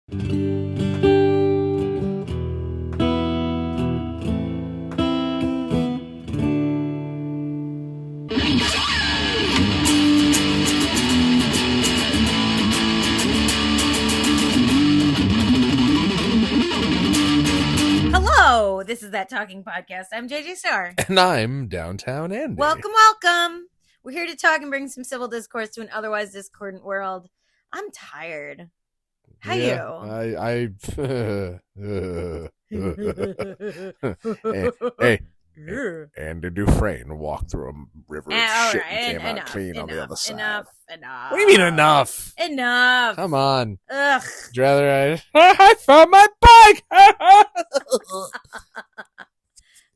Hello, this is That Talking Podcast. I'm JJ Starr. And I'm Downtown Andy. Welcome, welcome. We're here to talk and bring some civil discourse to an otherwise discordant world. I'm tired. How you? Hey, Andy Dufresne walked through a river of shit and came out clean on the other side. Enough. What do you mean enough? Enough. Come on. Ugh. Would you rather I found my bike?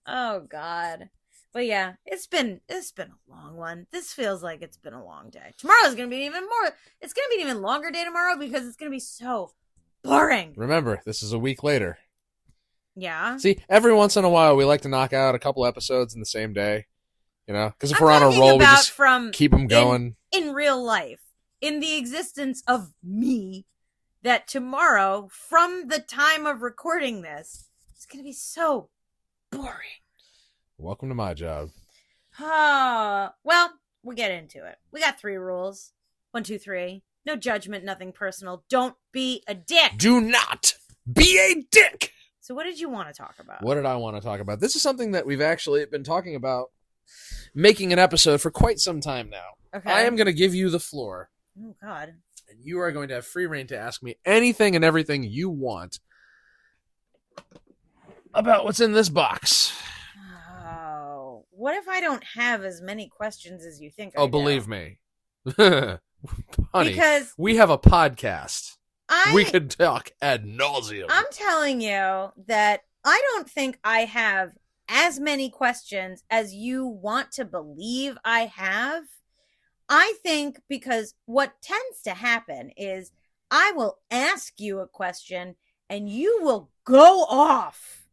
Oh God. But yeah, it's been a long one. This feels like it's been a long day. Tomorrow's gonna be even more. It's gonna be an even longer day tomorrow because it's gonna be so boring. Remember, this is a week later. Yeah. See, every once in a while, we like to knock out a couple episodes in the same day. You know, because if we're on a roll, we just keep them going. In real life, in the existence of me, that tomorrow, from the time of recording this, it's going to be so boring. Welcome to my job. Well, we'll get into it. We got 3 rules. 1, 2, 3. No judgment, nothing personal. Don't be a dick. Do not be a dick. So what did you want to talk about? What did I want to talk about? This is something that we've actually been talking about making an episode for quite some time now. Okay. I am going to give you the floor. Oh, God. And you are going to have free reign to ask me anything and everything you want about what's in this box. Oh, what if I don't have as many questions as you think I Oh, do? believe me. Honey, Because we have a podcast. I... We could talk ad nauseum. I'm telling you that I don't think I have as many questions as you want to believe I have. I think because what tends to happen is I will ask you a question and you will go off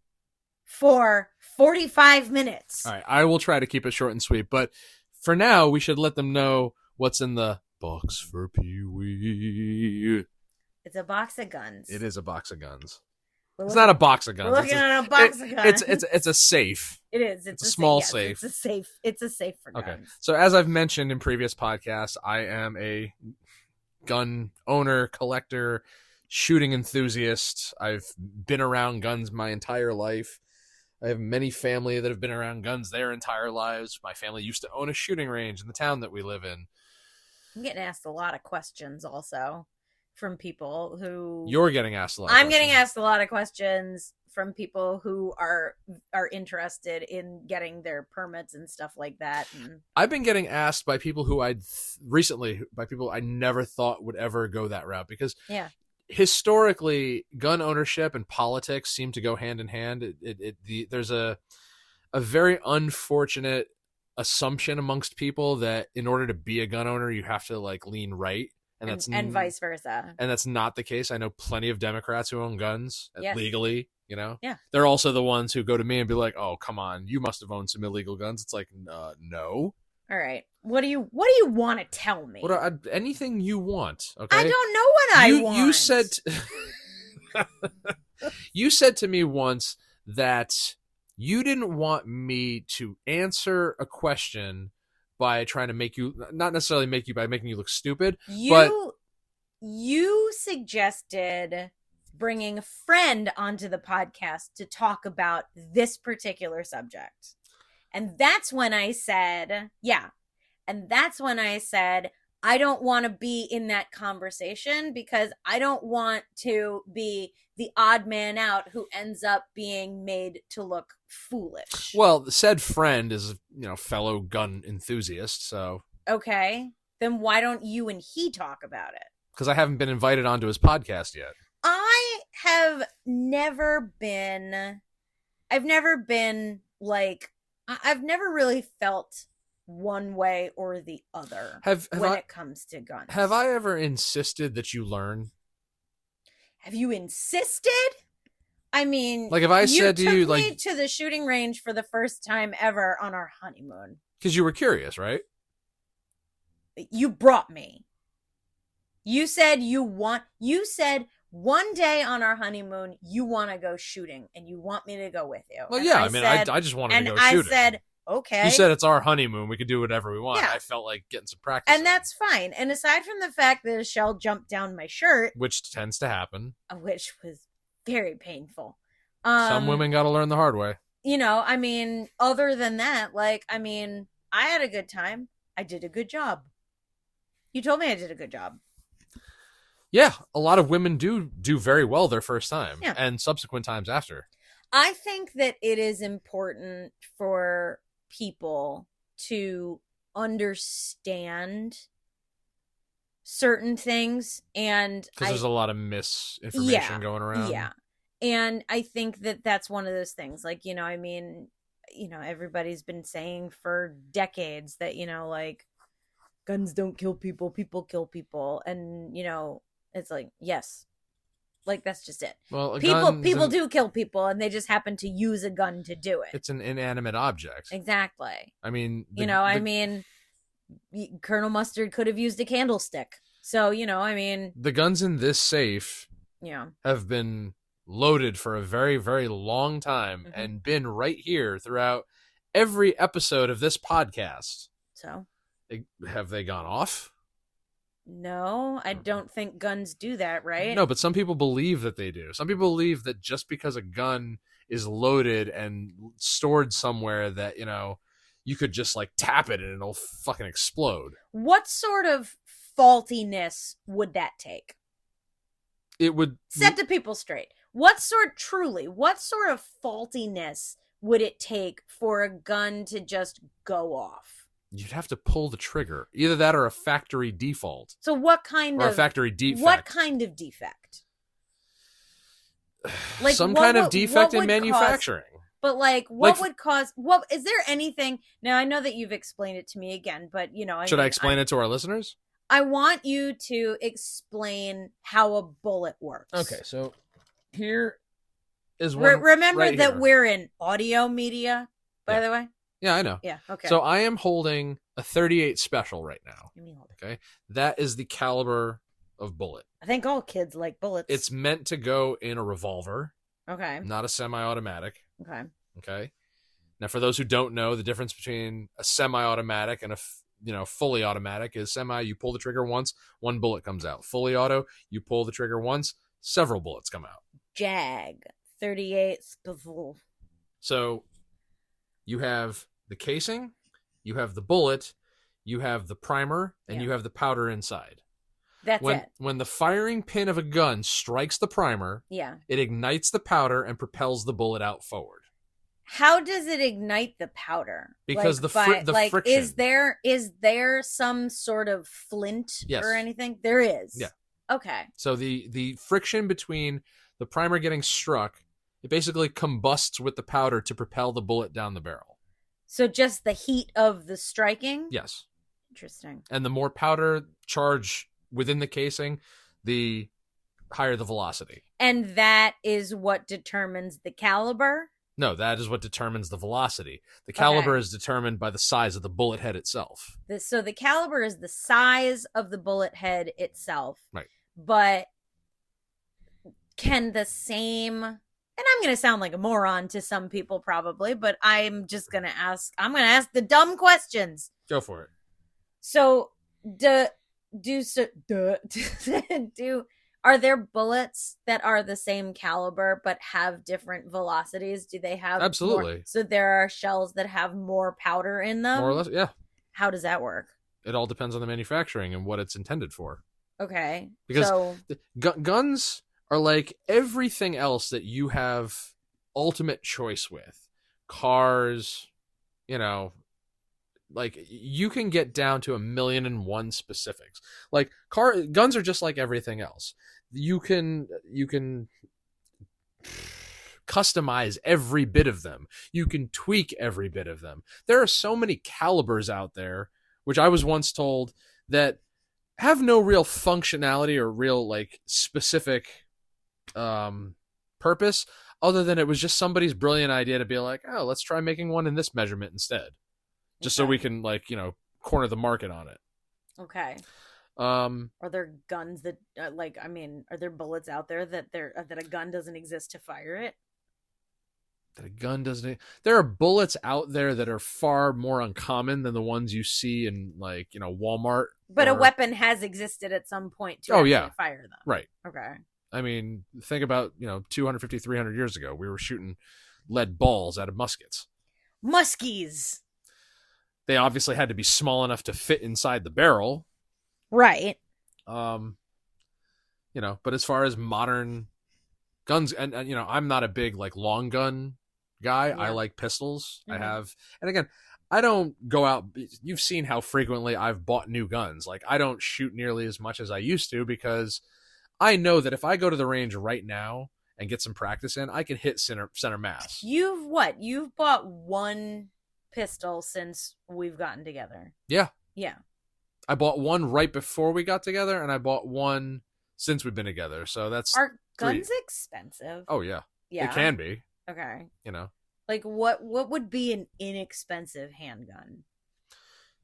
for 45 minutes. All right, I will try to keep it short and sweet, but for now, we should let them know what's in the box for Pee-wee. It's a box of guns. It is a box of guns. It's not a box of guns. We're looking at a box of guns. It's a safe. It is. It's a small safe. It's a safe. It's a safe for guns. Okay. So as I've mentioned in previous podcasts, I am a gun owner, collector, shooting enthusiast. I've been around guns my entire life. I have many family that have been around guns their entire lives. My family used to own a shooting range in the town that we live in. I'm getting asked a lot of questions also from people who... You're getting asked a lot of I'm questions. getting asked a lot of questions from people who are interested in getting their permits and stuff like that. And I've been getting asked by people who recently I never thought would ever go that route because historically gun ownership and politics seem to go hand in hand. There's a very unfortunate assumption amongst people that in order to be a gun owner, you have to like lean right. And vice versa. And that's not the case. I know plenty of Democrats who own guns legally, you know? Yeah. They're also the ones who go to me and be like, oh, come on, you must have owned some illegal guns. It's like, no. All right. What do you want to tell me? Anything you want, okay? I don't know what I want. You said to me once that you didn't want me to answer a question by trying to make you, not necessarily make you by making you look stupid, but you suggested bringing a friend onto the podcast to talk about this particular subject. And that's when I said, I don't want to be in that conversation because I don't want to be the odd man out who ends up being made to look foolish. Well, said friend is, fellow gun enthusiast, so. Okay. Then why don't you and he talk about it? Because I haven't been invited onto his podcast yet. I've never really felt one way or the other when it comes to guns. Have I ever insisted that you learn? Have you insisted? I mean, like if I said to you, like, me to the shooting range for the first time ever on our honeymoon. Because you were curious, right? You brought me. You said one day on our honeymoon, you want to go shooting and you want me to go with you. Well, and yeah, I just wanted to go shooting. And I said, okay. You said it's our honeymoon. We could do whatever we want. Yeah. I felt like getting some practice. And that's fine. And aside from the fact that a shell jumped down my shirt. Which tends to happen. Which was very painful. Some women got to learn the hard way. You know, I mean, other than that, like, I mean, I had a good time. I did a good job. You told me I did a good job. Yeah, a lot of women do very well their first time and subsequent times after. I think that it is important for people to understand certain things, and because there's a lot of misinformation going around. Yeah. And I think that that's one of those things, like, you know, I mean, you know, everybody's been saying for decades that, you know, like, guns don't kill people, people kill people. And, you know, it's like, yes, like, that's just it. Well, people do kill people, and they just happen to use a gun to do it. It's an inanimate object. Exactly. I mean, I mean, Colonel Mustard could have used a candlestick. So, you know, I mean, the guns in this safe have been loaded for a very, very long time and been right here throughout every episode of this podcast. So have they gone off? No, I don't think guns do that, right? No, but some people believe that they do. Some people believe that just because a gun is loaded and stored somewhere that, you know, you could just like tap it and it'll fucking explode. What sort of faultiness would that take? It would set the people straight. What sort of faultiness would it take for a gun to just go off? You'd have to pull the trigger. Either that or a factory default. So what kind of... Or a factory defect. What kind of defect? Like some kind of defect in manufacturing. But like, what would cause... What is there anything... Now, I know that you've explained it to me again, but, you know... Should I explain it to our listeners? I want you to explain how a bullet works. Okay, so... Here is one. Remember right that here. We're in audio media, by the way? Yeah, I know. Yeah, okay. So I am holding a 38 Special right now. Okay. That is the caliber of bullet. I think all kids like bullets. It's meant to go in a revolver. Okay. Not a semi-automatic. Okay. Okay. Now, for those who don't know, the difference between a semi-automatic and a fully automatic is semi, you pull the trigger once, one bullet comes out. Fully auto, you pull the trigger once, several bullets come out. Jag 38 Special. So you have the casing, you have the bullet, you have the primer, and you have the powder inside. That's it. When the firing pin of a gun strikes the primer, it ignites the powder and propels the bullet out forward. How does it ignite the powder? Because the friction. Is there some sort of flint or anything? There is. Yeah. Okay. So the friction between the primer getting struck, it basically combusts with the powder to propel the bullet down the barrel. So just the heat of the striking? Yes. Interesting. And the more powder charge within the casing, the higher the velocity. And that is what determines the caliber? No, that is what determines the velocity. The caliber is determined by the size of the bullet head itself. So the caliber is the size of the bullet head itself. Right. But can the same... And I'm going to sound like a moron to some people probably, but I'm just going to ask... I'm going to ask the dumb questions. Go for it. So, are there bullets that are the same caliber but have different velocities? Do they have... Absolutely. So there are shells that have more powder in them? More or less, yeah. How does that work? It all depends on the manufacturing and what it's intended for. Okay. Because guns are like everything else that you have ultimate choice with. Cars, you know, like you can get down to 1,000,001 specifics. Like guns are just like everything else. You can customize every bit of them. You can tweak every bit of them. There are so many calibers out there, which I was once told that have no real functionality or real like specific purpose other than it was just somebody's brilliant idea to be like, oh, let's try making one in this measurement instead. Just so we can, like, you know, corner the market on it. Okay. Are there guns that are there bullets out there that a gun doesn't exist to fire it? That a gun doesn't. There are bullets out there that are far more uncommon than the ones you see in Walmart. But a weapon has existed at some point to fire them. Right. Okay. I mean, think about 250, 300 years ago, we were shooting lead balls out of muskets. Muskies. They obviously had to be small enough to fit inside the barrel. Right. But as far as modern guns, and I'm not a big long gun guy. Yeah. I like pistols. Mm-hmm. And again, I don't go out. You've seen how frequently I've bought new guns. I don't shoot nearly as much as I used to because I know that if I go to the range right now and get some practice in, I can hit center mass. You've bought one pistol since we've gotten together. Yeah. Yeah. I bought one right before we got together, and I bought one since we've been together. So that's Are guns expensive? Oh yeah. Yeah. It can be. Okay. What would be an inexpensive handgun?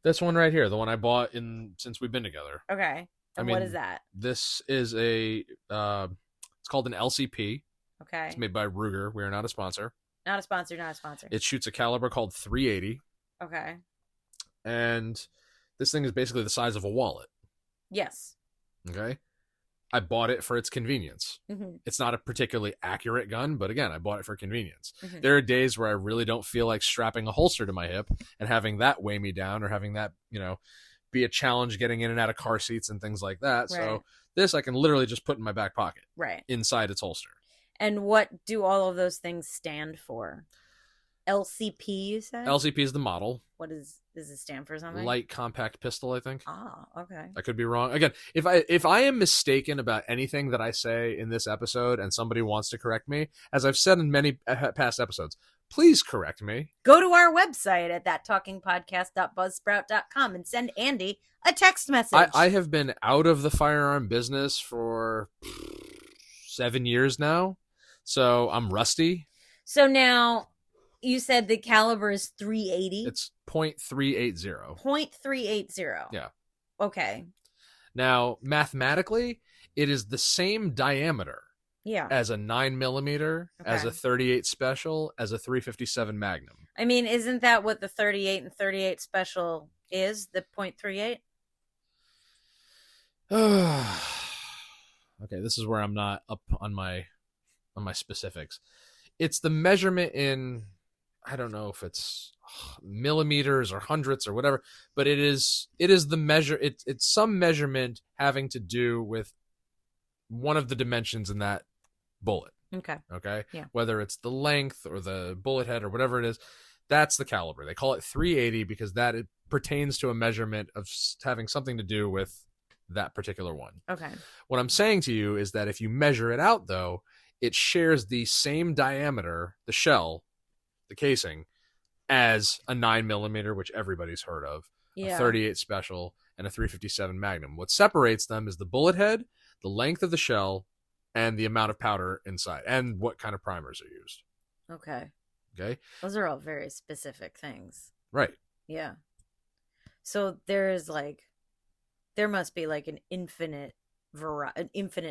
This one right here, the one I bought since we've been together. Okay. And what is that? This is it's called an LCP. Okay. It's made by Ruger. We are not a sponsor. Not a sponsor. It shoots a caliber called .380. Okay. And this thing is basically the size of a wallet. Yes. Okay. I bought it for its convenience. Mm-hmm. It's not a particularly accurate gun, but again, I bought it for convenience. Mm-hmm. There are days where I really don't feel like strapping a holster to my hip and having that weigh me down or having that, be a challenge getting in and out of car seats and things like that. Right. So this I can literally just put in my back pocket. Right. Inside its holster. And what do all of those things stand for? LCP, you said? LCP is the model. What does it stand for something? Light compact pistol, I think. Ah, okay. I could be wrong. Again, if I am mistaken about anything that I say in this episode and somebody wants to correct me, as I've said in many past episodes, please correct me. Go to our website at thattalkingpodcast.buzzsprout.com and send Andy a text message. I have been out of the firearm business for 7 years now, so I'm rusty. So now, you said the caliber is .380? It's .380. .380. Yeah. Okay. Now, mathematically, it is the same diameter. Yeah. As a 9mm, as a .38 Special, as a .357 Magnum. I mean, isn't that what the .38 and .38 Special is? The .38? Okay, this is where I'm not up on my specifics. It's the measurement in, I don't know if it's millimeters or hundredths or whatever, but it is the measure. It's some measurement having to do with one of the dimensions in that bullet. Okay. Yeah. Whether it's the length or the bullet head or whatever it is, that's the caliber. They call it .380 because it pertains to a measurement of having something to do with that particular one. Okay. What I'm saying to you is that if you measure it out, though, it shares the same diameter, the shell, the casing, as a 9mm, which everybody's heard of, a .38 Special, and a .357 Magnum. What separates them is the bullet head, the length of the shell, and the amount of powder inside, and what kind of primers are used. Okay. Those are all very specific things. Right. Yeah. So there must be an infinite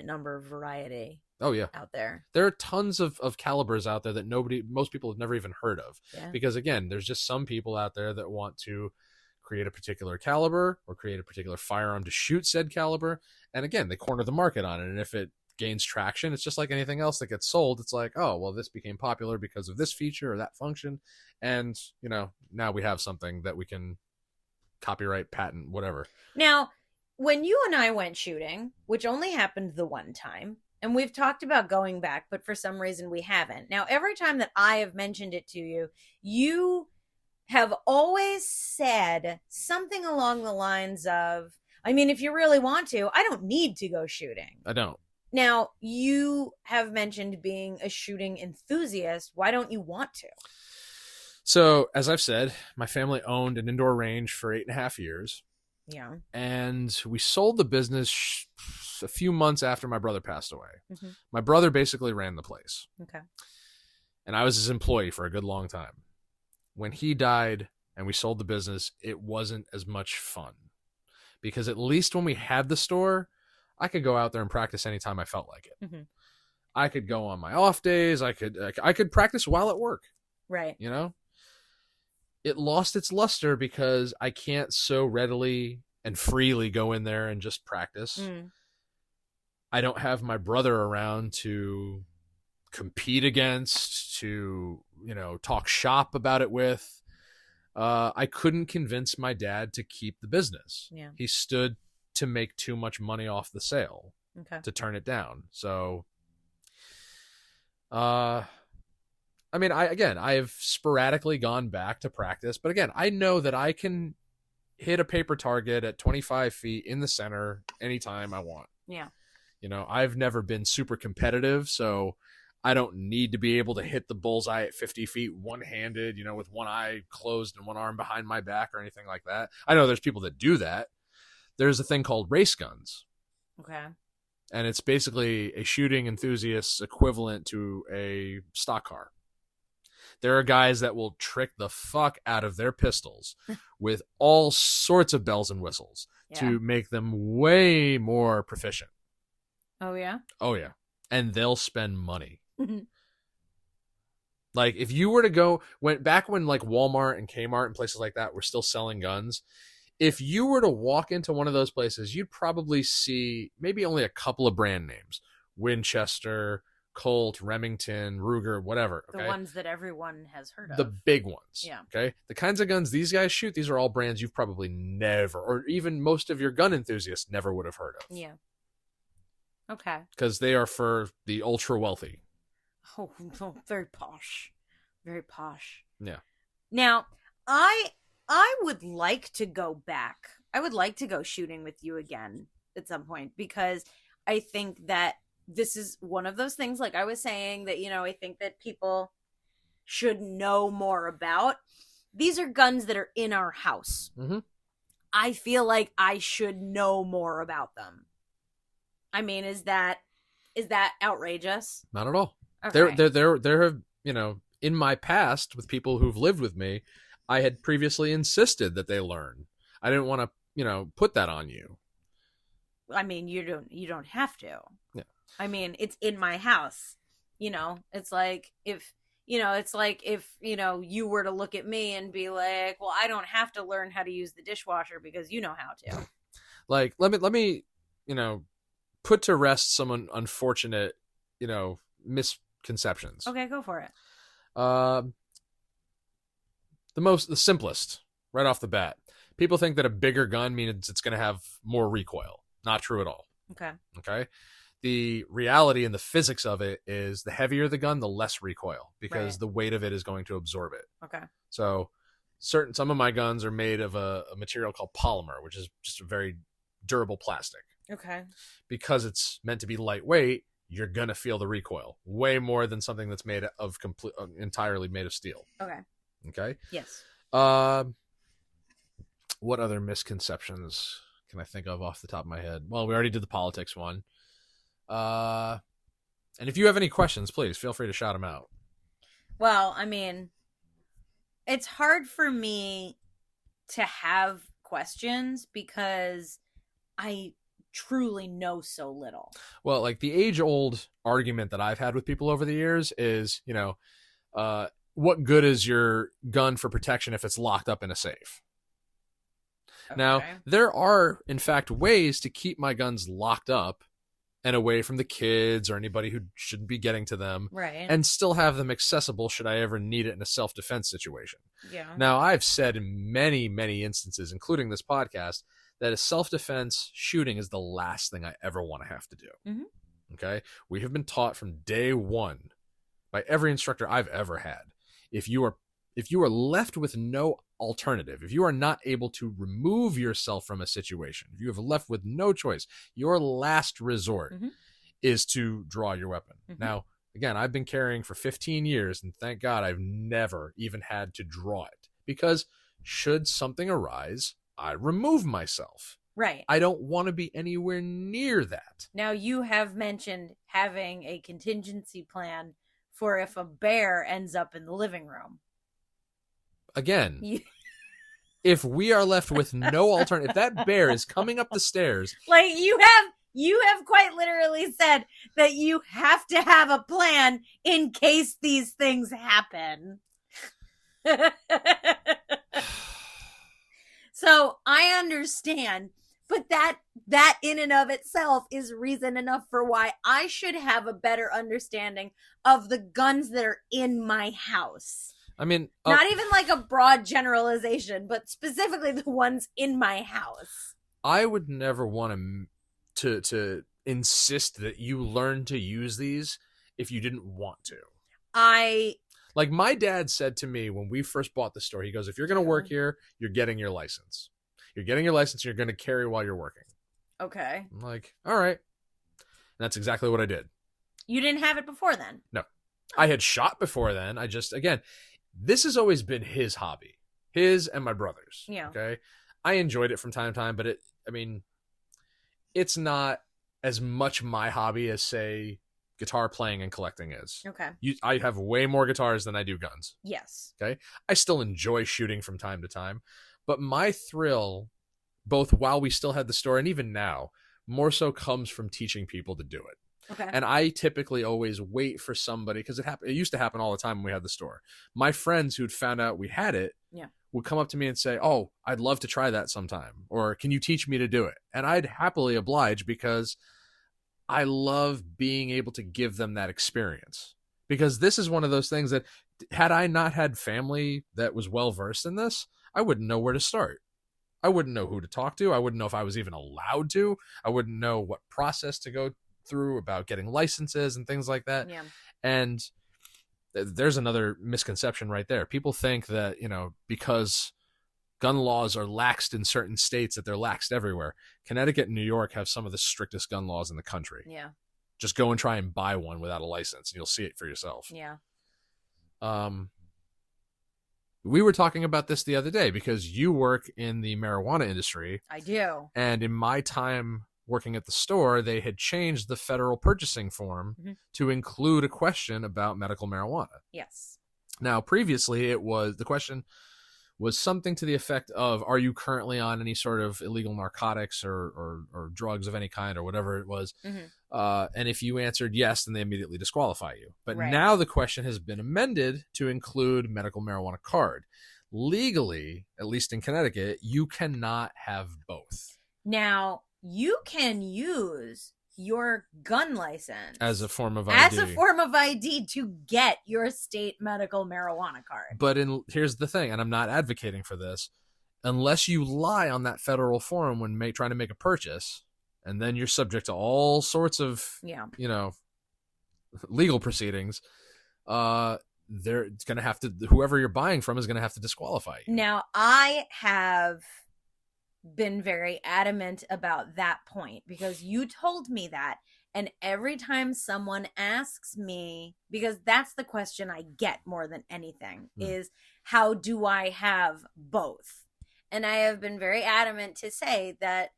number of variety. Oh yeah. Out there. There are tons of calibers out there that most people have never even heard of. Yeah. Because again, there's just some people out there that want to create a particular caliber or create a particular firearm to shoot said caliber. And again, they corner the market on it. And if it gains traction, it's just like anything else that gets sold. It's like, oh, well, this became popular because of this feature or that function. And, now we have something that we can copyright, patent, whatever. Now, when you and I went shooting, which only happened the one time, and we've talked about going back, but for some reason we haven't. Now, every time that I have mentioned it to you, you have always said something along the lines of, I mean, if you really want to, I don't need to go shooting. I don't. Now, you have mentioned being a shooting enthusiast. Why don't you want to? So, as I've said, my family owned an indoor range for 8.5 years. Yeah. And we sold the business a few months after my brother passed away. Mm-hmm. My brother basically ran the place. Okay. And I was his employee for a good long time. When he died and we sold the business, it wasn't as much fun because at least when we had the store, I could go out there and practice anytime I felt like it. Mm-hmm. I could go on my off days. I could practice while at work. Right. You know, it lost its luster because I can't so readily and freely go in there and just practice. I don't have my brother around to compete against, to, you know, talk shop about it with. I couldn't convince my dad to keep the business. Yeah. He stood to make too much money off the sale to turn it down. So, I mean, I've sporadically gone back to practice, but again, I know that I can hit a paper target at 25 feet in the center anytime I want. Yeah. You know, I've never been super competitive, so I don't need to be able to hit the bullseye at 50 feet one-handed, you know, with one eye closed and one arm behind my back or anything like that. I know there's people that do that. There's a thing called race guns. Okay. And it's basically a shooting enthusiast's equivalent to a stock car. There are guys that will trick the fuck out of their pistols with all sorts of bells and whistles to make them way more proficient. Oh, yeah? Oh, yeah. And they'll spend money. Like, if you were to go, back when like Walmart and Kmart and places like that were still selling guns, if you were to walk into one of those places, you'd probably see maybe only a couple of brand names. Winchester, Colt, Remington, Ruger, whatever. Okay? The ones that everyone has heard of. The big ones. Yeah. Okay. The kinds of guns these guys shoot, these are all brands you've probably never, or even most of your gun enthusiasts never would have heard of. Yeah. Okay. Because they are for the ultra wealthy. Oh, very posh. Very posh. Yeah. Now, I would like to go back. I would like to go shooting with you again at some point, because I think that this is one of those things, like I was saying, that, you know, I think that people should know more about. These are guns that are in our house. Mm-hmm. I feel like I should know more about them. I mean, is that outrageous? Not at all. Okay. There have, you know, in my past with people who've lived with me, I had previously insisted that they learn. I didn't want to, you know, put that on you. I mean, you don't have to. Yeah. I mean, it's in my house. You know, it's like if you were to look at me and be like, well, I don't have to learn how to use the dishwasher because you know how to. Like, let me, you know, put to rest some unfortunate, you know, misconceptions. Okay, go for it. The simplest, right off the bat. People think that a bigger gun means it's going to have more recoil. Not true at all. Okay. The reality and the physics of it is the heavier the gun, the less recoil, because the weight of it is going to absorb it. Okay. So some of my guns are made of a material called polymer, which is just a very durable plastic. Okay. Because it's meant to be lightweight, you're going to feel the recoil way more than something that's made of entirely made of steel. Okay. Okay. Yes. What other misconceptions can I think of off the top of my head? Well, we already did the politics one. And if you have any questions, please feel free to shout them out. Well, I mean, it's hard for me to have questions because I truly know so little. Well, like the age-old argument that I've had with people over the years is, you know, what good is your gun for protection if it's locked up in a safe? Okay. Now, there are, in fact, ways to keep my guns locked up and away from the kids or anybody who shouldn't be getting to them, right, and still have them accessible should I ever need it in a self-defense situation. Yeah. Now, I've said in many, many instances, including this podcast, that a self-defense shooting is the last thing I ever want to have to do. Mm-hmm. Okay? We have been taught from day one by every instructor I've ever had. If you are left with no alternative, if you are not able to remove yourself from a situation, if you have left with no choice, your last resort is to draw your weapon. Now, again, I've been carrying for 15 years, and thank God I've never even had to draw it, because should something arise, I remove myself. Right. I don't want to be anywhere near that. Now, you have mentioned having a contingency plan for if a bear ends up in the living room. Again, if we are left with no alternative, if that bear is coming up the stairs, like you have quite literally said that you have to have a plan in case these things happen. So I understand, but that in and of itself is reason enough for why I should have a better understanding of the guns that are in my house. I mean, not even like a broad generalization, but specifically the ones in my house. I would never want to insist that you learn to use these if you didn't want to. Like my dad said to me when we first bought the store, he goes, if you're going to work here, you're getting your license. You're getting your license and you're going to carry while you're working. Okay. I'm like, all right. And that's exactly what I did. You didn't have it before then? No. I had shot before then. I just, again, this has always been his hobby. His and my brother's. Yeah. Okay. I enjoyed it from time to time, but it's not as much my hobby as, say, guitar playing and collecting is. Okay. I have way more guitars than I do guns. Yes. Okay. I still enjoy shooting from time to time, but my thrill, both while we still had the store and even now, more so comes from teaching people to do it. Okay. And I typically always wait for somebody, because it used to happen all the time when we had the store. My friends who'd found out we had it would come up to me and say, oh, I'd love to try that sometime. Or can you teach me to do it? And I'd happily oblige, because I love being able to give them that experience. Because this is one of those things that, had I not had family that was well versed in this, I wouldn't know where to start. I wouldn't know who to talk to. I wouldn't know if I was even allowed to. I wouldn't know what process to go through about getting licenses and things like that. Yeah. And there's another misconception right there. People think that, because gun laws are laxed in certain states, that they're laxed everywhere. Connecticut and New York have some of the strictest gun laws in the country. Yeah. Just go and try and buy one without a license and you'll see it for yourself. Yeah. We were talking about this the other day because you work in the marijuana industry. I do. And in my time working at the store, they had changed the federal purchasing form to include a question about medical marijuana. Yes. Now, previously, the question was something to the effect of, are you currently on any sort of illegal narcotics or drugs of any kind or whatever it was? And if you answered yes, then they immediately disqualify you. But now the question has been amended to include medical marijuana card. Legally, at least in Connecticut, you cannot have both. Now, you can use your gun license as a form of ID to get your state medical marijuana card. But here's the thing, and I'm not advocating for this, unless you lie on that federal form when trying to make a purchase, and then you're subject to all sorts of legal proceedings, they're going to have to, whoever you're buying from is going to have to disqualify you. Now, I have been very adamant about that point because you told me that, and every time someone asks me, because that's the question I get more than anything, is how do I have both? And I have been very adamant to say that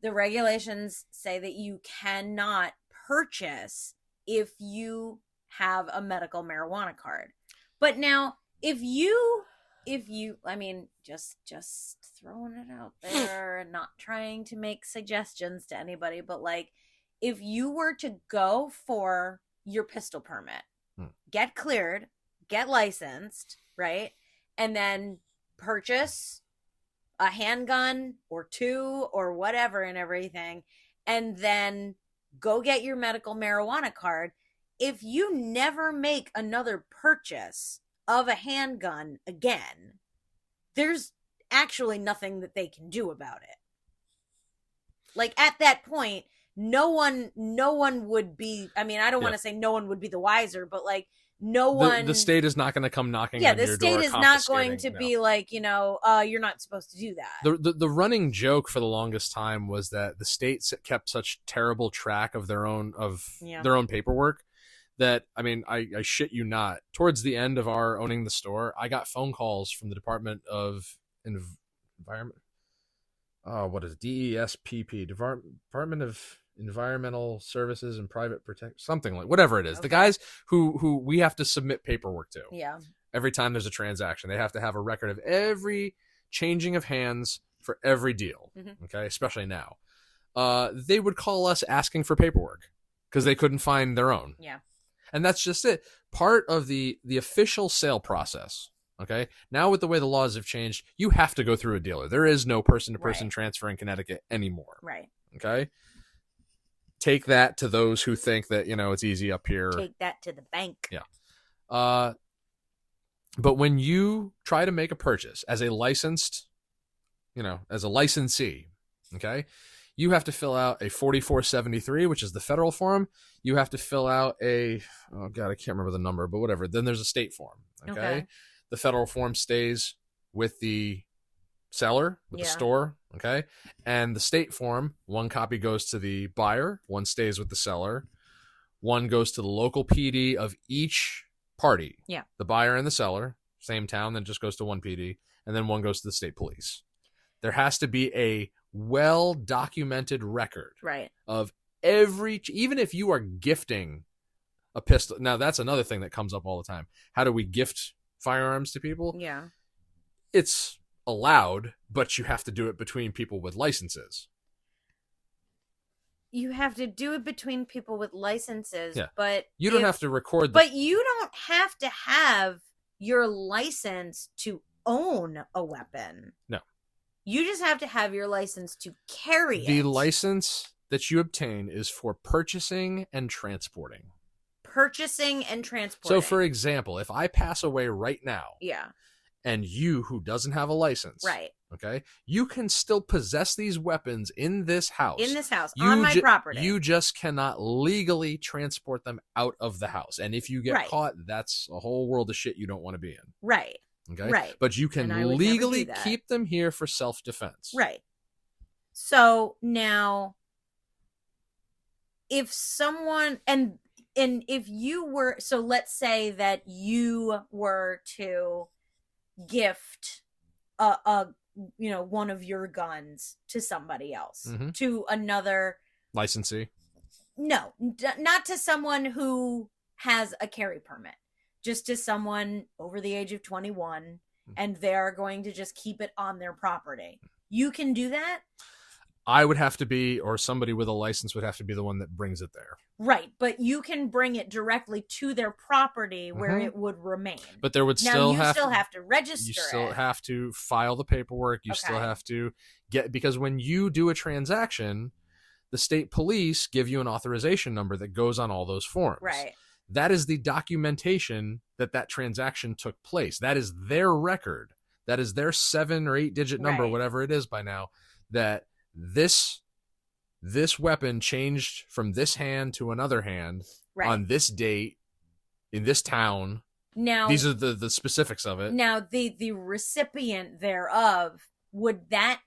the regulations say that you cannot purchase if you have a medical marijuana card. But now, if you, I mean, just throwing it out there and not trying to make suggestions to anybody, but like, if you were to go for your pistol permit, get cleared, get licensed, right? And then purchase a handgun or two or whatever and everything, and then go get your medical marijuana card. If you never make another purchase of a handgun again, there's actually nothing that they can do about it. Like, at that point, no one would be, I mean, I don't want to say no one would be the wiser, but like, no one, the state is not going to come knocking on your door. Yeah, the state is not going to be like, you're not supposed to do that. The running joke for the longest time was that the state kept such terrible track of their own paperwork that, I mean, I shit you not, towards the end of our owning the store, I got phone calls from the Department of Environment. What is it? DESPP, Department of Environmental Services and Private Protection, something like, whatever it is. Okay. The guys who we have to submit paperwork to. Yeah. Every time there's a transaction, they have to have a record of every changing of hands for every deal, okay, especially now, they would call us asking for paperwork because they couldn't find their own. Yeah. And that's just it. Part of the official sale process, okay? Now with the way the laws have changed, you have to go through a dealer. There is no person-to-person transfer in Connecticut anymore. Right. Okay? Take that to those who think that, it's easy up here. Take that to the bank. Yeah. But when you try to make a purchase as a licensed, as a licensee, okay, you have to fill out a 4473, which is the federal form. You have to fill out I can't remember the number, but whatever. Then there's a state form, okay? The federal form stays with the seller, with the store, okay? And the state form, one copy goes to the buyer, one stays with the seller, one goes to the local PD of each party. Yeah. The buyer and the seller, same town, then just goes to one PD, and then one goes to the state police. There has to be a well-documented record of even if you are gifting a pistol. Now, that's another thing that comes up all the time. How do we gift firearms to people? Yeah. It's allowed, but you have to do it between people with licenses. You have to do it between people with licenses, but you don't have to record. But you don't have to have your license to own a weapon. No. You just have to have your license to carry it. The license that you obtain is for purchasing and transporting. Purchasing and transporting. So, for example, if I pass away right now, and you, who doesn't have a license, okay, you can still possess these weapons in this house. On my property. You just cannot legally transport them out of the house. And if you get caught, that's a whole world of shit you don't want to be in. Right. Okay. Right. But you can legally keep them here for self-defense. Right. So now, if someone and if you were, so let's say that you were to gift one of your guns to somebody else, to another licensee. No, not to someone who has a carry permit. Just to someone over the age of 21, and they're going to just keep it on their property. You can do that? I would have to be, or somebody with a license would have to be the one that brings it there. Right, but you can bring it directly to their property where it would remain. But there would still have to register it. You still have to file the paperwork. You still have to because when you do a transaction, the state police give you an authorization number that goes on all those forms. Right. That is the documentation that transaction took place. That is their record. That is their 7 or 8 digit number, whatever it is by now, that this weapon changed from this hand to another hand on this date in this town. Now, these are the specifics of it. Now, the recipient thereof, would that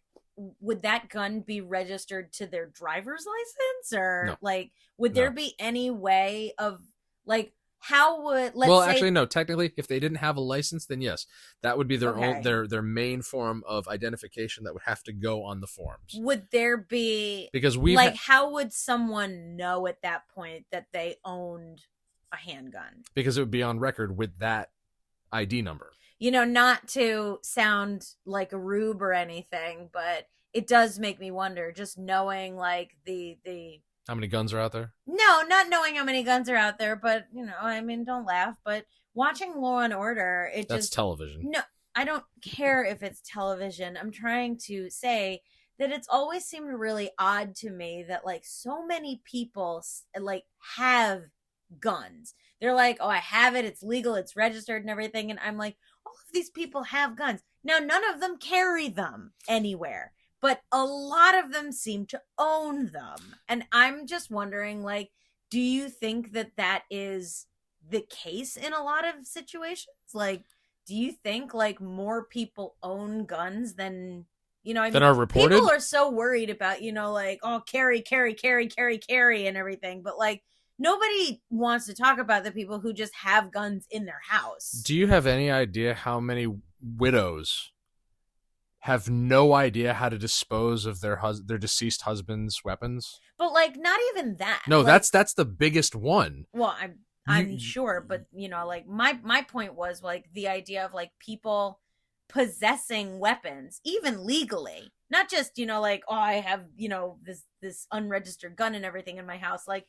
gun be registered to their driver's license, or would there be any way of how would actually no, technically if they didn't have a license, then yes, that would be their main form of identification that would have to go on the forms. Would there be, because how would someone know at that point that they owned a handgun? Because it would be on record with that ID number. Not to sound like a rube or anything, but it does make me wonder, just knowing the how many guns are out there? No, not knowing how many guns are out there, but don't laugh. But watching Law and Order, that's television. No, I don't care if it's television. I'm trying to say that it's always seemed really odd to me that so many people have guns. They're like, oh, I have it. It's legal. It's registered and everything. And I'm like, all of these people have guns. Now, none of them carry them anywhere. But a lot of them seem to own them. And I'm just wondering, do you think that is the case in a lot of situations? Do you think, more people own guns than, that are reported? People are so worried about, carry and everything. But, nobody wants to talk about the people who just have guns in their house. Do you have any idea how many widows have no idea how to dispose of their deceased husband's weapons? But not even that. No, that's the biggest one. Well, I'm sure, but my point was the idea of people possessing weapons, even legally. Not just, like, oh, I have, this unregistered gun and everything in my house. Like,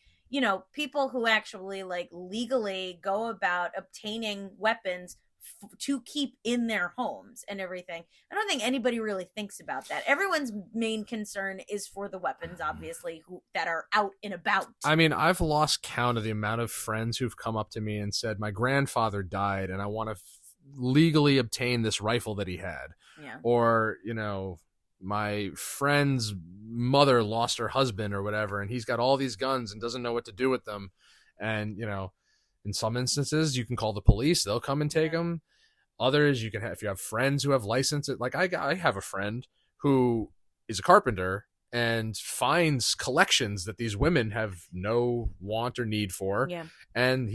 people who actually like legally go about obtaining weapons to keep in their homes and everything. I don't think anybody really thinks about that. Everyone's main concern is for the weapons, obviously, that are out and about. I mean, I've lost count of the amount of friends who've come up to me and said, my grandfather died and I want to legally obtain this rifle that he had. Yeah. Or, my friend's mother lost her husband or whatever, and he's got all these guns and doesn't know what to do with them. And, in some instances, you can call the police. They'll come and take them. Others, you can have, if you have friends who have licenses. Like I have a friend who is a carpenter and finds collections that these women have no want or need for. Yeah. And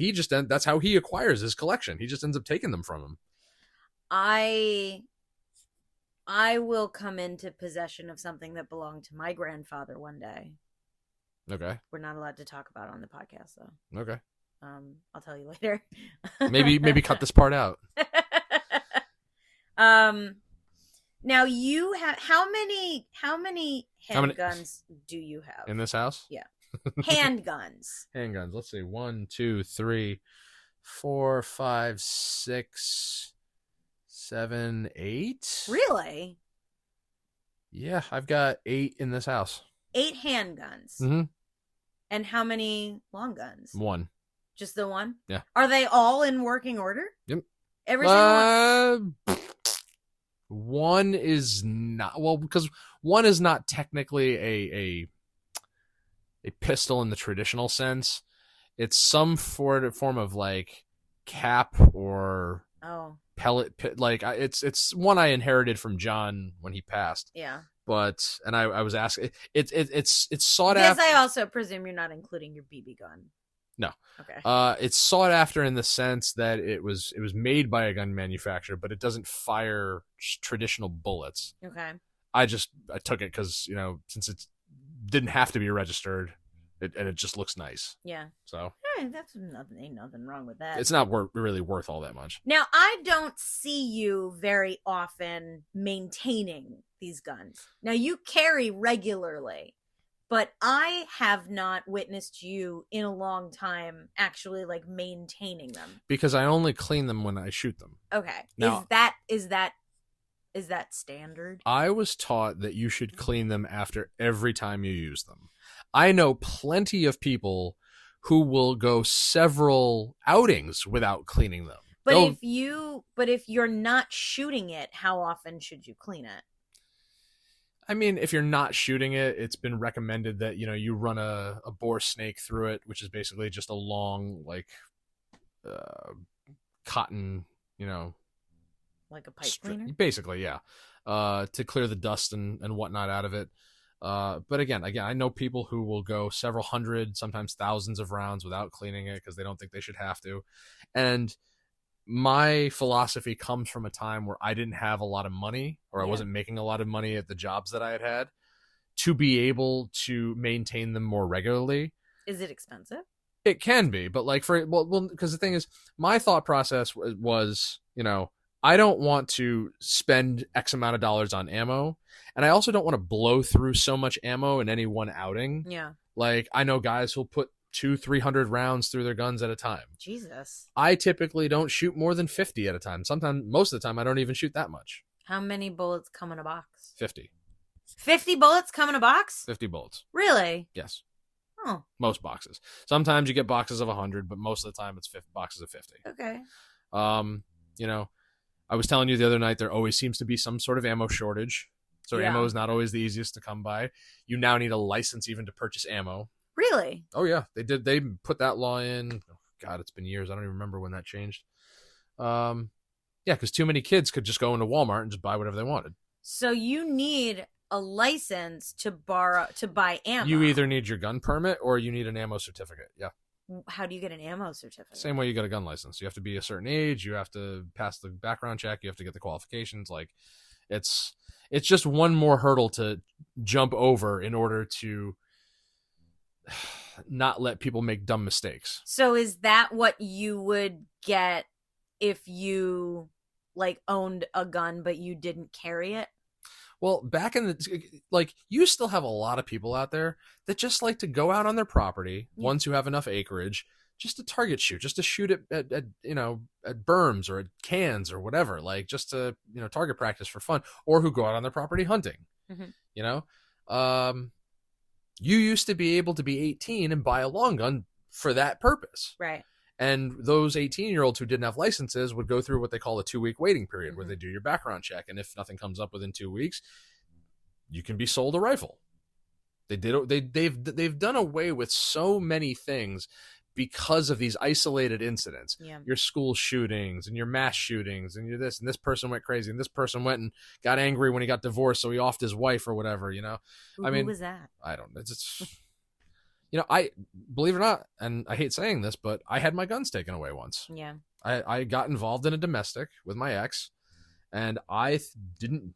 that's how he acquires his collection. He just ends up taking them from them. I will come into possession of something that belonged to my grandfather one day. Okay. We're not allowed to talk about it on the podcast, though. Okay. I'll tell you later. maybe cut this part out. Now you have how many handguns do you have in this house? Yeah. Handguns. Handguns. Let's see. 1, 2, 3, 4, 5, 6, 7, 8. Really? Yeah, I've got 8 in this house. 8 handguns. Mm-hmm. And how many long guns? 1. Just the one? Yeah. Are they all in working order? Yep. Every single one? One is not, well, because one is not technically a pistol in the traditional sense. It's some form of like cap or pellet. Like it's one I inherited from John when he passed. Yeah. But and I was asking, it's sought after. Yes, I also presume you're not including your BB gun. No. Okay. It's sought after in the sense that it was made by a gun manufacturer, but it doesn't fire traditional bullets. Okay. I took it because, since it didn't have to be registered, and it just looks nice. Yeah. So. That's ain't nothing wrong with that. It's not really worth all that much. Now, I don't see you very often maintaining these guns. Now, you carry regularly. But I have not witnessed you in a long time actually like maintaining them. Because I only clean them when I shoot them. Okay. Now, is that standard? I was taught that you should clean them after every time you use them. I know plenty of people who will go several outings without cleaning them. But if you're not shooting it, how often should you clean it? I mean, if you're not shooting it, it's been recommended that, you run a bore snake through it, which is basically just a long, like, cotton, like a pipe cleaner? Basically, yeah. To clear the dust and whatnot out of it. But again, I know people who will go several hundred, sometimes thousands of rounds without cleaning it because they don't think they should have to. And my philosophy comes from a time where I didn't have a lot of money, or I wasn't making a lot of money at the jobs that I had to be able to maintain them more regularly. Is it expensive? It can be, but like because the thing is, my thought process was, I don't want to spend X amount of dollars on ammo, and I also don't want to blow through so much ammo in any one outing. Yeah. Like, I know guys who'll put 200-300 rounds through their guns at a time. Jesus. I typically don't shoot more than 50 at a time. Sometimes, most of the time, I don't even shoot that much. How many bullets come in a box? 50. 50 bullets come in a box? 50 bullets. Really? Yes. Oh. Most boxes. Sometimes you get boxes of 100, but most of the time it's boxes of 50. Okay. I was telling you the other night, there always seems to be some sort of ammo shortage. So ammo is not always the easiest to come by. You now need a license even to purchase ammo. Really? Oh, yeah. They put that law in. Oh, God, it's been years. I don't even remember when that changed. Yeah, because too many kids could just go into Walmart and just buy whatever they wanted. So you need a license to buy ammo. You either need your gun permit or you need an ammo certificate. Yeah. How do you get an ammo certificate? Same way you get a gun license. You have to be a certain age. You have to pass the background check. You have to get the qualifications. Like, it's just one more hurdle to jump over in order to not let people make dumb mistakes. So is that what you would get if you like owned a gun, but you didn't carry it? Well, back in the, like, you still have a lot of people out there that just like to go out on their property, ones who have enough acreage, just to target shoot, just to shoot at you know, at berms or at cans or whatever, like just to, you know, target practice for fun, or who go out on their property hunting. You know, you used to be able to be 18 and buy a long gun for that purpose. Right. And those 18-year-olds who didn't have licenses would go through what they call a 2-week waiting period, where they do your background check. And if nothing comes up within 2 weeks, you can be sold a rifle. They've done away with so many things because of these isolated incidents. Yeah. Your school shootings and your mass shootings and your this, and this person went crazy and this person went and got angry when he got divorced, so he offed his wife or whatever, you know. Who was that? I don't know. It's you know, I believe it or not, and I hate saying this, but I had my guns taken away once. Yeah. I got involved in a domestic with my ex, and I didn't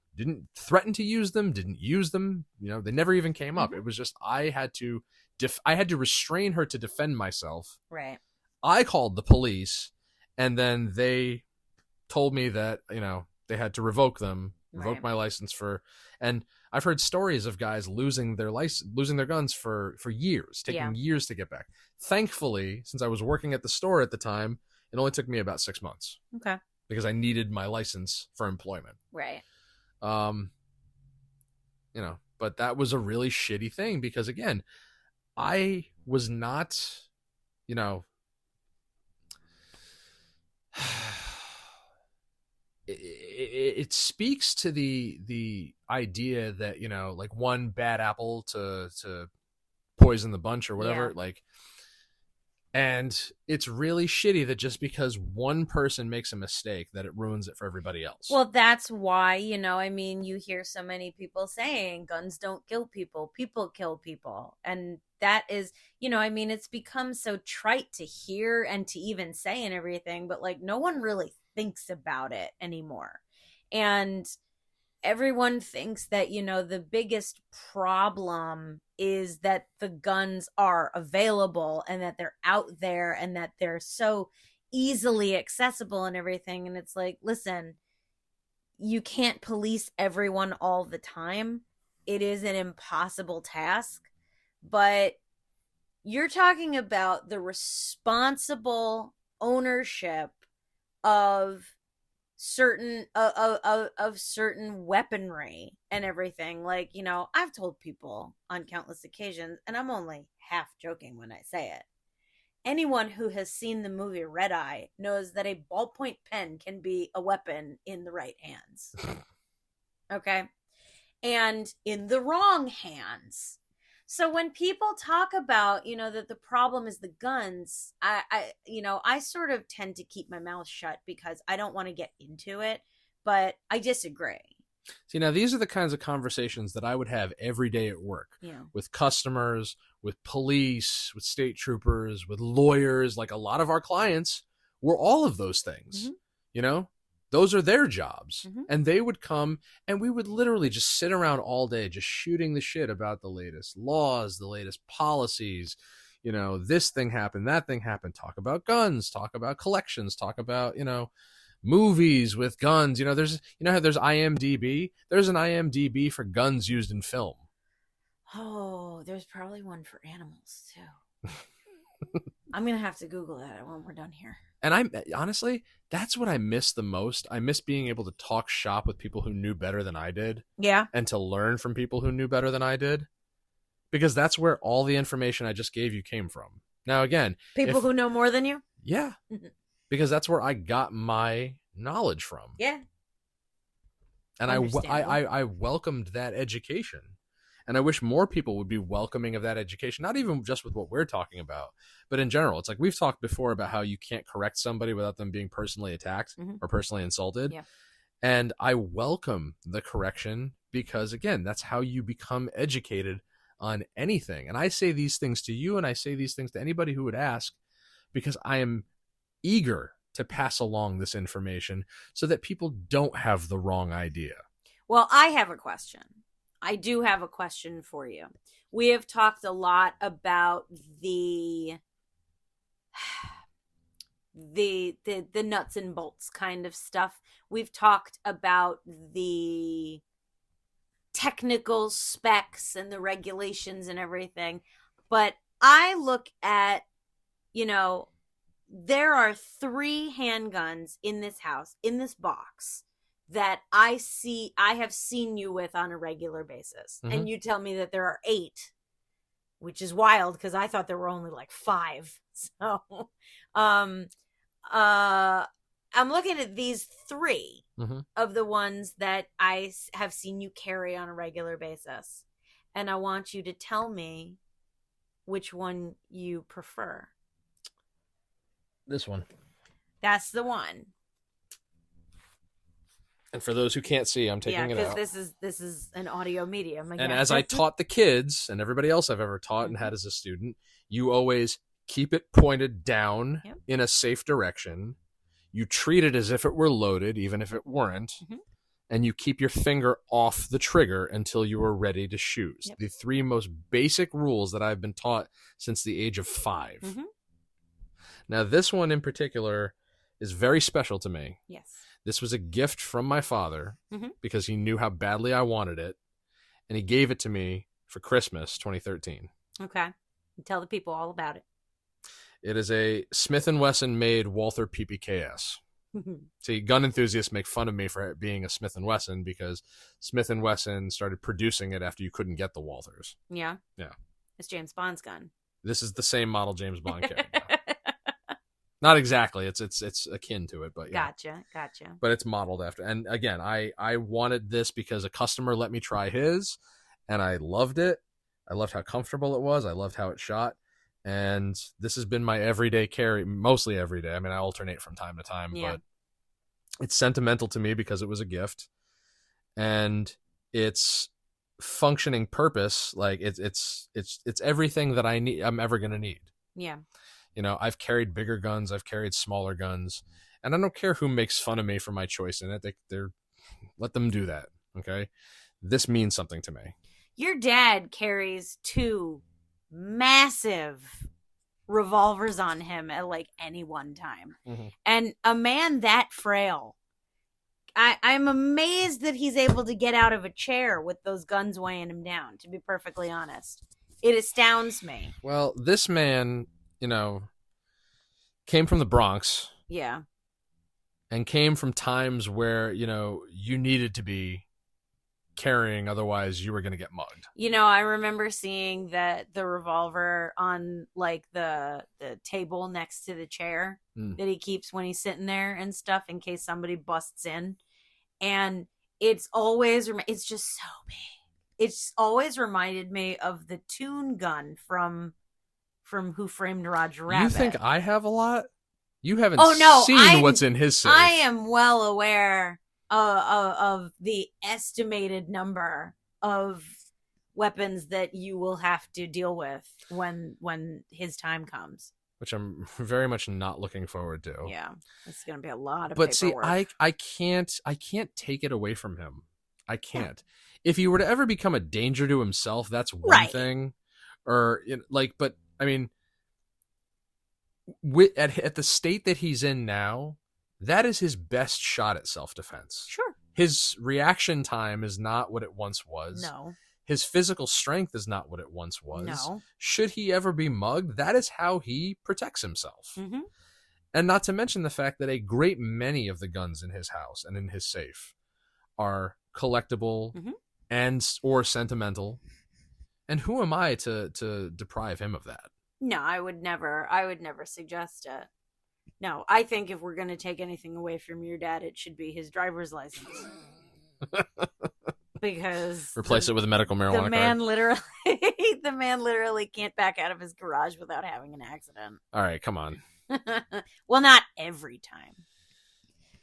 threaten to use them, didn't use them. You know, they never even came up. It was just I had to restrain her to defend myself. Right. I called the police, and then they told me that, you know, they had to revoke my license for, and I've heard stories of guys losing their guns for years, taking years to get back. Thankfully, since I was working at the store at the time, it only took me about 6 months. Okay. Because I needed my license for employment. Right. You know, but that was a really shitty thing because, again, I was not, you know, it speaks to the idea that, you know, like one bad apple to poison the bunch or whatever, like, and it's really shitty that just because one person makes a mistake that it ruins it for everybody else. Well, that's why, you know, I mean, you hear so many people saying guns don't kill people, people kill people. And that is, you know, I mean, it's become so trite to hear and to even say and everything, but like no one really thinks about it anymore. And everyone thinks that, you know, the biggest problem is that the guns are available and that they're out there and that they're so easily accessible and everything. And it's like, listen, you can't police everyone all the time. It is an impossible task, but you're talking about the responsible ownership of certain of certain weaponry and everything. Like, you know, I've told people on countless occasions, and I'm only half joking when I say it, anyone who has seen the movie Red Eye knows that a ballpoint pen can be a weapon in the right hands. Okay? And in the wrong hands. So when people talk about, you know, that the problem is the guns, I sort of tend to keep my mouth shut because I don't want to get into it, but I disagree. See, now these are the kinds of conversations that I would have every day at work with customers, with police, with state troopers, with lawyers. Like a lot of our clients were all of those things, you know? Those are their jobs. And they would come and we would literally just sit around all day just shooting the shit about the latest laws, the latest policies. You know, this thing happened, that thing happened. Talk about guns, talk about collections, talk about, you know, movies with guns. You know, there's, you know how there's IMDb? There's an IMDb for guns used in film. Oh, there's probably one for animals too. I'm going to have to Google that when we're done here. And honestly, that's what I miss the most. I miss being able to talk shop with people who knew better than I did. Yeah. And to learn from people who knew better than I did. Because that's where all the information I just gave you came from. Now, again. People who know more than you? Yeah. Because that's where I got my knowledge from. Yeah. And I welcomed that education. And I wish more people would be welcoming of that education, not even just with what we're talking about, but in general. It's like we've talked before about how you can't correct somebody without them being personally attacked or personally insulted. Yeah. And I welcome the correction because, again, that's how you become educated on anything. And I say these things to you and I say these things to anybody who would ask because I am eager to pass along this information so that people don't have the wrong idea. Well, I have a question. I do have a question for you. We have talked a lot about the the nuts and bolts kind of stuff. We've talked about the technical specs and the regulations and everything. But I look at, there are 3 handguns in this house, in this box, that I have seen you with on a regular basis. Mm-hmm. And you tell me that there are 8, which is wild because I thought there were only like 5. So, I'm looking at these 3 mm-hmm. of the ones that I have seen you carry on a regular basis. And I want you to tell me which one you prefer. This one. That's the one. And for those who can't see, I'm taking it out. This is an audio medium. And as I taught the kids and everybody else I've ever taught and had as a student, you always keep it pointed down in a safe direction. You treat it as if it were loaded, even if it weren't. Mm-hmm. And you keep your finger off the trigger until you are ready to shoot. Yep. The 3 most basic rules that I've been taught since the age of 5. Mm-hmm. Now, this one in particular is very special to me. Yes. This was a gift from my father because he knew how badly I wanted it. And he gave it to me for Christmas 2013. Okay. Tell the people all about it. It is a Smith & Wesson made Walther PPKS. See, gun enthusiasts make fun of me for it being a Smith & Wesson because Smith & Wesson started producing it after you couldn't get the Walthers. Yeah? Yeah. It's James Bond's gun. This is the same model James Bond carried. Not exactly. It's akin to it, but yeah. Gotcha. But it's modeled after. And again, I wanted this because a customer let me try his, and I loved it. I loved how comfortable it was. I loved how it shot. And this has been my everyday carry, mostly every day. I mean, I alternate from time to time, but it's sentimental to me because it was a gift. And its functioning purpose, like it's everything that I'm ever going to need. Yeah. I've carried bigger guns, I've carried smaller guns, and I don't care who makes fun of me for my choice in it. They're let them do that, okay? This means something to me. Your dad carries 2 massive revolvers on him at like any one time. Mm-hmm. And a man that frail, I'm amazed that he's able to get out of a chair with those guns weighing him down, to be perfectly honest. It astounds me. Well, this man, came from the Bronx. Yeah. And came from times where, you needed to be carrying, otherwise you were going to get mugged. I remember seeing the revolver on like the table next to the chair that he keeps when he's sitting there and stuff in case somebody busts in. And it's just so big. It's always reminded me of the Toon gun from Who Framed Roger Rabbit. You think I have a lot? You haven't seen what's in his safe. I am well aware of the estimated number of weapons that you will have to deal with when his time comes. Which I'm very much not looking forward to. Yeah, it's going to be a lot of But paperwork. See, I can't take it away from him. I can't. Yeah. If he were to ever become a danger to himself, that's one thing. Or but I mean, at the state that he's in now, that is his best shot at self-defense. Sure. His reaction time is not what it once was. No. His physical strength is not what it once was. No. Should he ever be mugged, that is how he protects himself. Mm-hmm. And not to mention the fact that a great many of the guns in his house and in his safe are collectible and or sentimental. And who am I to deprive him of that? No, I would never suggest it. No, I think if we're going to take anything away from your dad, it should be his driver's license. Because replace it with a medical marijuana card. The man literally can't back out of his garage without having an accident. All right, come on. Well, not every time.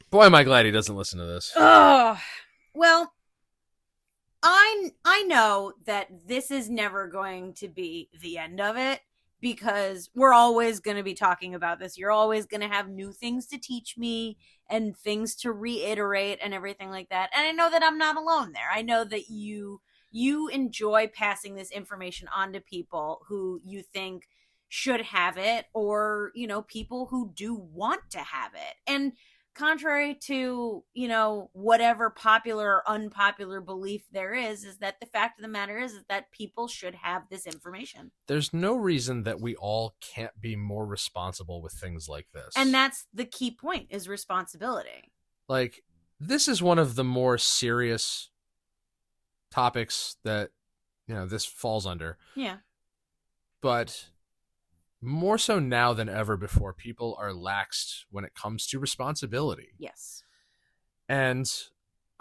Boy, am I glad he doesn't listen to this. Oh, well, I know that this is never going to be the end of it, because we're always going to be talking about this. You're always going to have new things to teach me and things to reiterate and everything like that. And I know that I'm not alone there. I know that you enjoy passing this information on to people who you think should have it, or, you know, people who do want to have it. And contrary to, you know, whatever popular or unpopular belief there is that the fact of the matter is that people should have this information. There's no reason that we all can't be more responsible with things like this. And that's the key point, is responsibility. Like, this is one of the more serious topics that, you know, this falls under. Yeah. But more so now than ever before, people are laxed when it comes to responsibility. Yes. And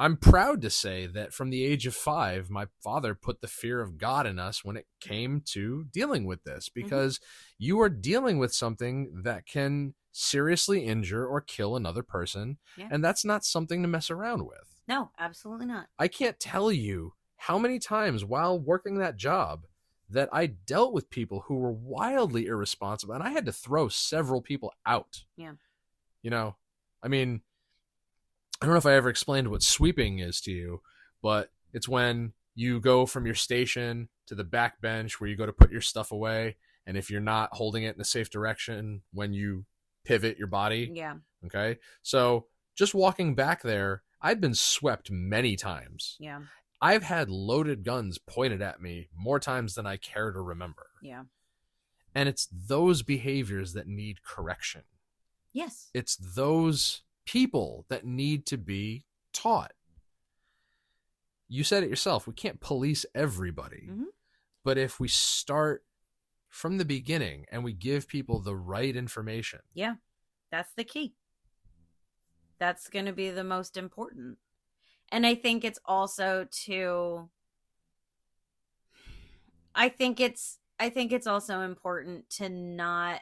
I'm proud to say that from the age of 5, my father put the fear of God in us when it came to dealing with this, because you are dealing with something that can seriously injure or kill another person. Yeah. And that's not something to mess around with. No, absolutely not. I can't tell you how many times while working that job that I dealt with people who were wildly irresponsible, and I had to throw several people out. Yeah. You know, I mean, I don't know if I ever explained what sweeping is to you, but it's when you go from your station to the back bench where you go to put your stuff away, and if you're not holding it in a safe direction when you pivot your body. Yeah. Okay. So just walking back there, I've been swept many times. Yeah. I've had loaded guns pointed at me more times than I care to remember. Yeah. And it's those behaviors that need correction. Yes. It's those people that need to be taught. You said it yourself. We can't police everybody. Mm-hmm. But if we start from the beginning and we give people the right information. Yeah. That's the key. That's going to be the most important. And I think it's also I think it's also important to not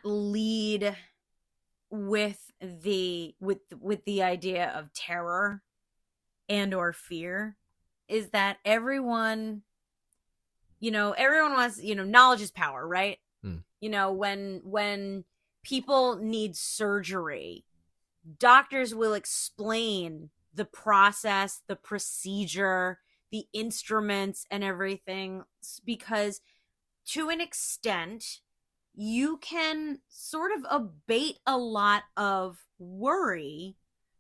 lead with the idea of terror and or fear. Is that everyone wants, knowledge is power, right? You know, when people need surgery, doctors will explain the process, the procedure, the instruments, and everything, because to an extent, you can sort of abate a lot of worry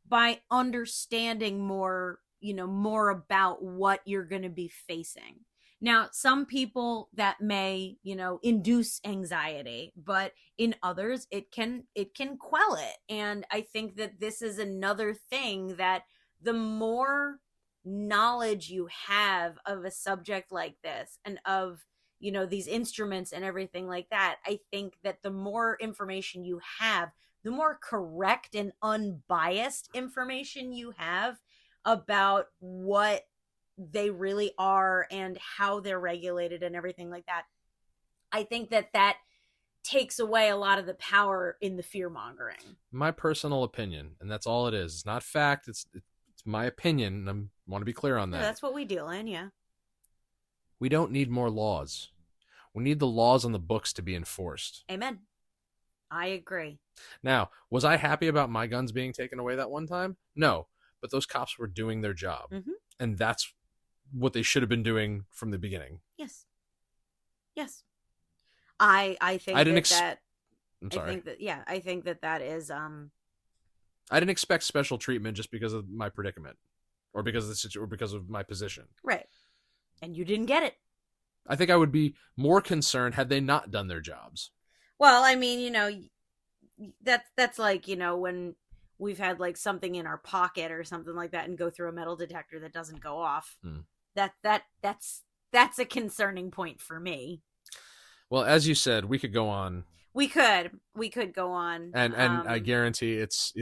by understanding more about what you're going to be facing. Now, some people that may, induce anxiety, but in others it can quell it. And I think that this is another thing, that the more knowledge you have of a subject like this and of, these instruments and everything like that, I think that the more information you have, the more correct and unbiased information you have about what they really are and how they're regulated and everything like that, I think that takes away a lot of the power in the fear mongering. My personal opinion, and that's all it is. It's not fact. It's my opinion, and I want to be clear on that. Yeah, that's what we deal in. Yeah. We don't need more laws. We need the laws on the books to be enforced. Amen. I agree. Now, was I happy about my guns being taken away that one time? No, but those cops were doing their job, and that's what they should have been doing from the beginning. Yes. Yes. I think I didn't that I'm sorry. I think that is I didn't expect special treatment just because of my predicament or because of my position. Right. And you didn't get it. I think I would be more concerned had they not done their jobs. Well, I mean, that's like, when we've had like something in our pocket or something like that and go through a metal detector that doesn't go off. That's a concerning point for me. Well, as you said, we could go on. We could go on. And I guarantee it's,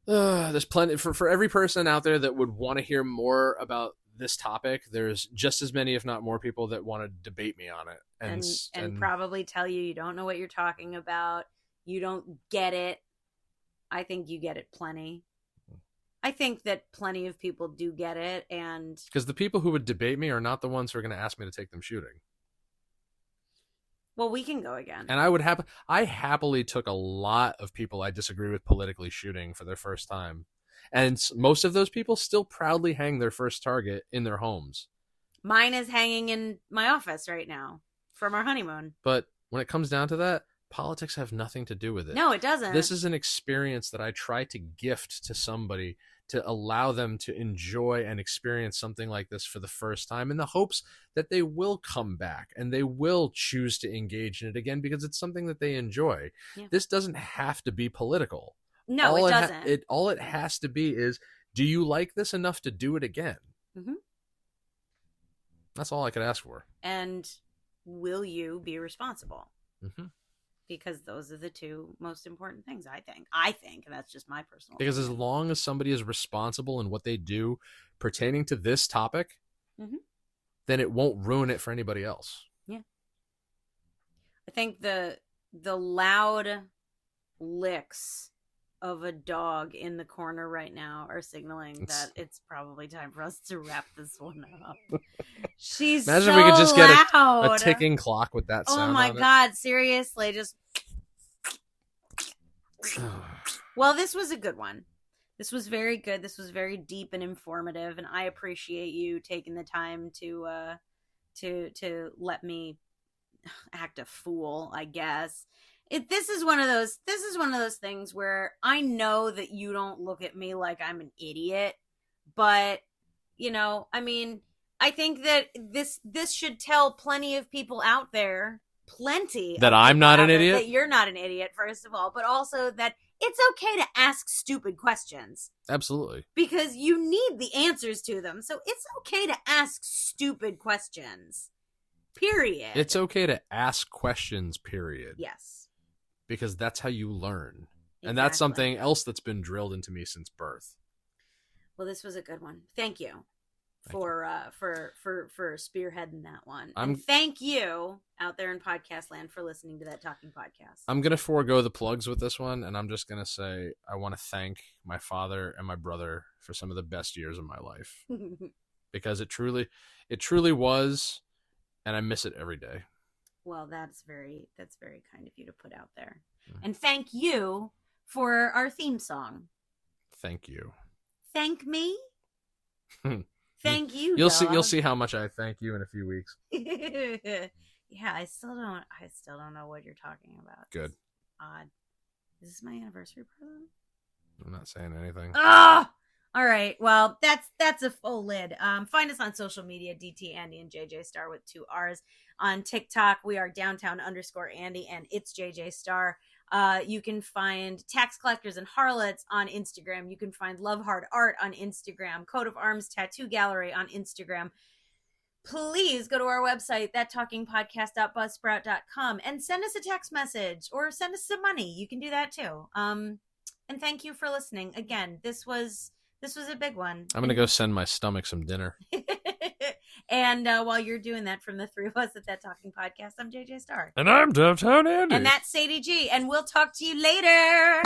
there's plenty for every person out there that would want to hear more about this topic. There's just as many, if not more, people that want to debate me on it. And probably tell you don't know what you're talking about. You don't get it. I think you get it plenty. I think that plenty of people do get it, and because the people who would debate me are not the ones who are going to ask me to take them shooting. Well, we can go again. And I happily took a lot of people I disagree with politically shooting for their first time. And most of those people still proudly hang their first target in their homes. Mine is hanging in my office right now from our honeymoon. But when it comes down to that, politics have nothing to do with it. No, it doesn't. This is an experience that I try to gift to somebody to allow them to enjoy and experience something like this for the first time, in the hopes that they will come back and they will choose to engage in it again because it's something that they enjoy. Yeah. This doesn't have to be political. No, it doesn't. All it has to be is, do you like this enough to do it again? Mm-hmm. That's all I could ask for. And will you be responsible? Mm-hmm. Because those are the two most important things, I think, and that's just my personal Because opinion. As long as somebody is responsible in what they do pertaining to this topic, mm-hmm. then it won't ruin it for anybody else. Yeah. I think the loud licks of a dog in the corner right now are signaling that it's probably time for us to wrap this one up. She's Imagine so if we could just get a ticking clock with that sound. Oh my God, seriously, just Well, this was a good one. This was very good. This was very deep and informative, and I appreciate you taking the time to let me act a fool, I guess. This is one of those things where I know that you don't look at me like I'm an idiot, but I mean, I think that this should tell plenty of people out there, that I'm not an idiot, that you're not an idiot, first of all, but also that it's okay to ask stupid questions. Absolutely. Because you need the answers to them. So it's okay to ask stupid questions. Period. It's okay to ask questions, period. Yes. Because that's how you learn. Exactly. And that's something else that's been drilled into me since birth. Well, this was a good one. Thank you for spearheading that one. And thank you out there in podcast land for listening to that talking podcast. I'm going to forego the plugs with this one, and I'm just going to say I want to thank my father and my brother for some of the best years of my life. Because it truly was, and I miss it every day. Well, that's very kind of you to put out there. Mm-hmm. And thank you for our theme song. Thank you. Thank me? Thank you. You'll see how much I thank you in a few weeks. Yeah, I still don't know what you're talking about. Good. It's odd. Is this my anniversary present? I'm not saying anything. Ah! All right. Well, that's a full lid. Find us on social media, DT Andy and JJ Star with 2 R's. On TikTok, we are downtown_Andy and it's JJ Star. You can find Tax Collectors and Harlots on Instagram. You can find Love Hard Art on Instagram. Coat of Arms Tattoo Gallery on Instagram. Please go to our website, thattalkingpodcast.buzzsprout.com, and send us a text message or send us some money. You can do that too. And thank you for listening. Again, this was a big one. I'm going to go send my stomach some dinner. And while you're doing that, from the 3 of us at That Talking Podcast, I'm JJ Star. And I'm Downtown Andy. And that's Sadie G. And we'll talk to you later.